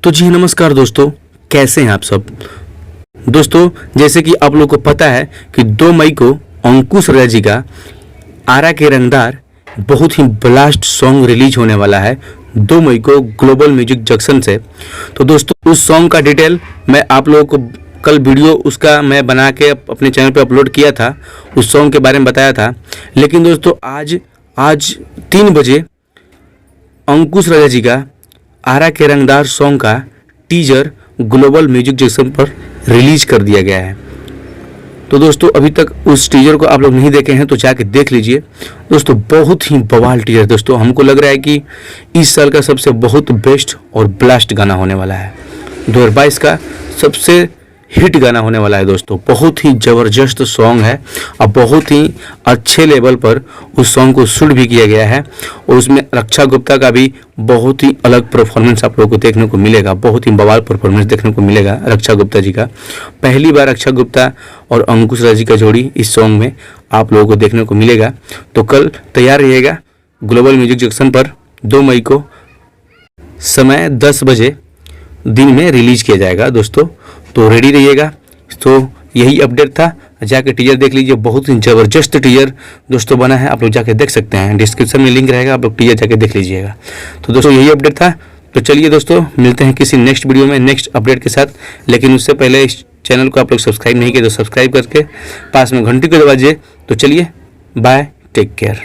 तो जी नमस्कार दोस्तों, कैसे हैं आप सब। दोस्तों जैसे कि आप लोगों को पता है कि 2 मई को अंकुश राजा जी का आरा के रंगदार बहुत ही ब्लास्ट सॉन्ग रिलीज होने वाला है 2 मई को ग्लोबल म्यूजिक जंक्शन से। तो दोस्तों उस सॉन्ग का डिटेल मैं आप लोगों को कल वीडियो उसका मैं बना के अपने चैनल पे अपलोड किया था, उस सॉन्ग के बारे में बताया था। लेकिन दोस्तों आज 3 बजे अंकुश राजा जी का आरा के रंगदार सॉन्ग का टीजर ग्लोबल म्यूजिक जंक्शन पर रिलीज कर दिया गया है। तो दोस्तों अभी तक उस टीजर को आप लोग नहीं देखे हैं तो जाके देख लीजिए। दोस्तों बहुत ही बवाल टीजर, दोस्तों हमको लग रहा है कि इस साल का सबसे बहुत बेस्ट और ब्लास्ट गाना होने वाला है, 2022 का सबसे हिट गाना होने वाला है। दोस्तों बहुत ही ज़बरदस्त सॉन्ग है और बहुत ही अच्छे लेवल पर उस सॉन्ग को शूट भी किया गया है और उसमें रक्षा गुप्ता का भी बहुत ही अलग परफॉर्मेंस आप लोगों को देखने को मिलेगा। बहुत ही बवाल परफॉर्मेंस देखने को मिलेगा रक्षा गुप्ता जी का। पहली बार रक्षा गुप्ता और अंकुश राजा जी का जोड़ी इस सॉन्ग में आप लोगों को देखने को मिलेगा। तो कल तैयार रहिएगा, ग्लोबल म्यूजिक जंक्शन पर 2 मई को समय 10 बजे दिन में रिलीज किया जाएगा। दोस्तों तो रेडी रहिएगा। तो यही अपडेट था, जाके टीजर देख लीजिए, बहुत ही ज़बरदस्त टीजर दोस्तों बना है, आप लोग जाके देख सकते हैं, डिस्क्रिप्शन में लिंक रहेगा, आप लोग टीजर जाके देख लीजिएगा। तो दोस्तों यही अपडेट था। तो चलिए दोस्तों मिलते हैं किसी नेक्स्ट वीडियो में नेक्स्ट अपडेट के साथ। लेकिन उससे पहले इस चैनल को आप लोग सब्सक्राइब नहीं किए तो सब्सक्राइब करके पास में घंटी को दबा दीजिए। तो चलिए बाय, टेक केयर।